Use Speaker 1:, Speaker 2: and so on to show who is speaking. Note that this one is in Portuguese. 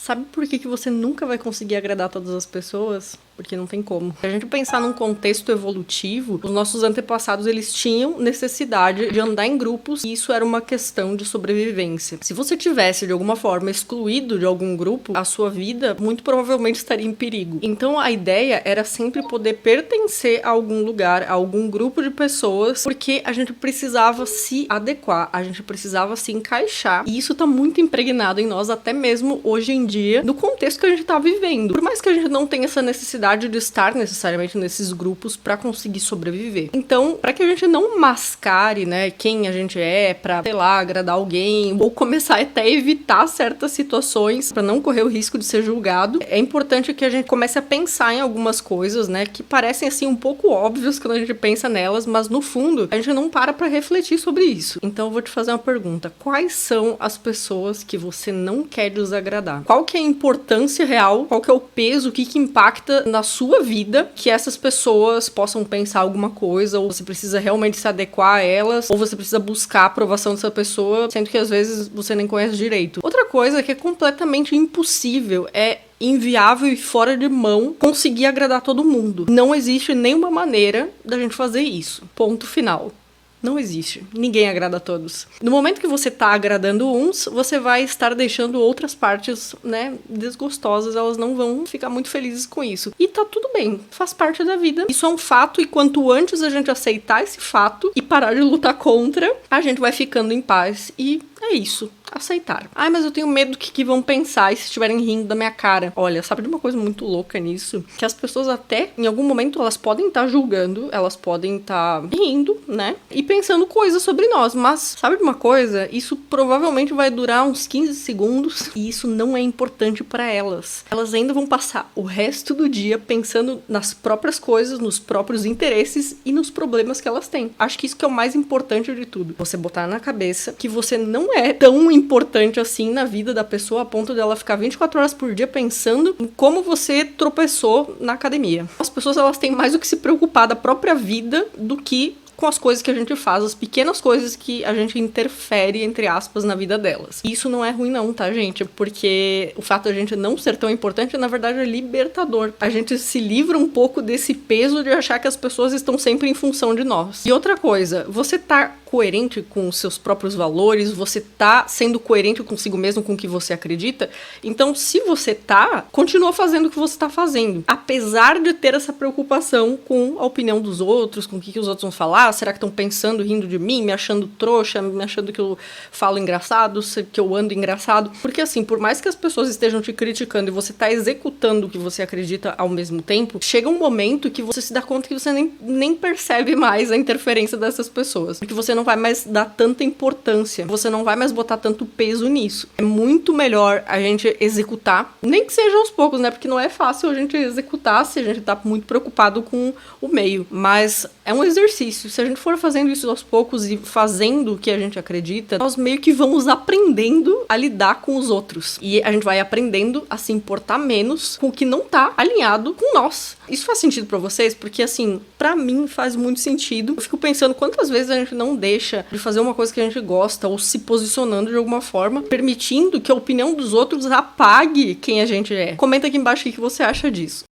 Speaker 1: Sabe por que você nunca vai conseguir agradar todas as pessoas? Porque não tem como. Se a gente pensar num contexto evolutivo, os nossos antepassados, eles tinham necessidade de andar em grupos e isso era uma questão de sobrevivência. Se você tivesse, de alguma forma, excluído de algum grupo, a sua vida muito provavelmente estaria em perigo. Então, a ideia era sempre poder pertencer a algum lugar, a algum grupo de pessoas, porque a gente precisava se adequar, a gente precisava se encaixar. E isso tá muito impregnado em nós, até mesmo hoje em dia, no contexto que a gente tá vivendo. Por mais que a gente não tenha essa necessidade de estar necessariamente nesses grupos para conseguir sobreviver. Então, para que a gente não mascare, né, quem a gente é, pra, sei lá, agradar alguém, ou começar até a evitar certas situações para não correr o risco de ser julgado, é importante que a gente comece a pensar em algumas coisas, né, que parecem assim um pouco óbvias quando a gente pensa nelas, mas no fundo a gente não para refletir sobre isso. Então eu vou te fazer uma pergunta: quais são as pessoas que você não quer desagradar? Qual que é a importância real? Qual que é o peso? O que impacta na sua vida que essas pessoas possam pensar alguma coisa, ou você precisa realmente se adequar a elas, ou você precisa buscar a aprovação dessa pessoa, sendo que às vezes você nem conhece direito. Outra coisa que é completamente impossível, é inviável e fora de mão conseguir agradar todo mundo. Não existe nenhuma maneira da gente fazer isso. Ponto final. Não existe. Ninguém agrada a todos. No momento que você tá agradando uns, você vai estar deixando outras partes, né, desgostosas. Elas não vão ficar muito felizes com isso. E tá tudo bem. Faz parte da vida. Isso é um fato e quanto antes a gente aceitar esse fato e parar de lutar contra, a gente vai ficando em paz. E é isso. Aceitar. Ai, mas eu tenho medo do que vão pensar e se estiverem rindo da minha cara. Olha, sabe de uma coisa muito louca nisso? Que as pessoas até, em algum momento, elas podem estar julgando, elas podem estar rindo, né? E pensando coisas sobre nós. Mas, sabe de uma coisa? Isso provavelmente vai durar uns 15 segundos e isso não é importante pra elas. Elas ainda vão passar o resto do dia pensando nas próprias coisas, nos próprios interesses e nos problemas que elas têm. Acho que isso que é o mais importante de tudo. Você botar na cabeça que você não é tão importante assim na vida da pessoa a ponto dela ficar 24 horas por dia pensando em como você tropeçou na academia. As pessoas, elas têm mais o que se preocupar da própria vida do que com as coisas que a gente faz, as pequenas coisas que a gente interfere, entre aspas, na vida delas. E isso não é ruim não, tá, gente? Porque o fato de a gente não ser tão importante, na verdade, é libertador. A gente se livra um pouco desse peso de achar que as pessoas estão sempre em função de nós. E outra coisa, você tá coerente com os seus próprios valores, você tá sendo coerente consigo mesmo, com o que você acredita, então se você tá, continua fazendo o que você tá fazendo. Apesar de ter essa preocupação com a opinião dos outros, com o que os outros vão falar, será que estão pensando, rindo de mim, me achando trouxa, me achando que eu falo engraçado, que eu ando engraçado? Porque assim, por mais que as pessoas estejam te criticando e você tá executando o que você acredita ao mesmo tempo, chega um momento que você se dá conta que você nem percebe mais a interferência dessas pessoas. Porque você não vai mais dar tanta importância, você não vai mais botar tanto peso nisso. É muito melhor a gente executar, nem que seja aos poucos, né? Porque não é fácil a gente executar se a gente tá muito preocupado com o meio. Mas é um exercício. Se a gente for fazendo isso aos poucos e fazendo o que a gente acredita, nós meio que vamos aprendendo a lidar com os outros. E a gente vai aprendendo a se importar menos com o que não tá alinhado com nós. Isso faz sentido pra vocês? Porque, assim, pra mim faz muito sentido. Eu fico pensando quantas vezes a gente não deixa de fazer uma coisa que a gente gosta ou se posicionando de alguma forma, permitindo que a opinião dos outros apague quem a gente é. Comenta aqui embaixo o que você acha disso.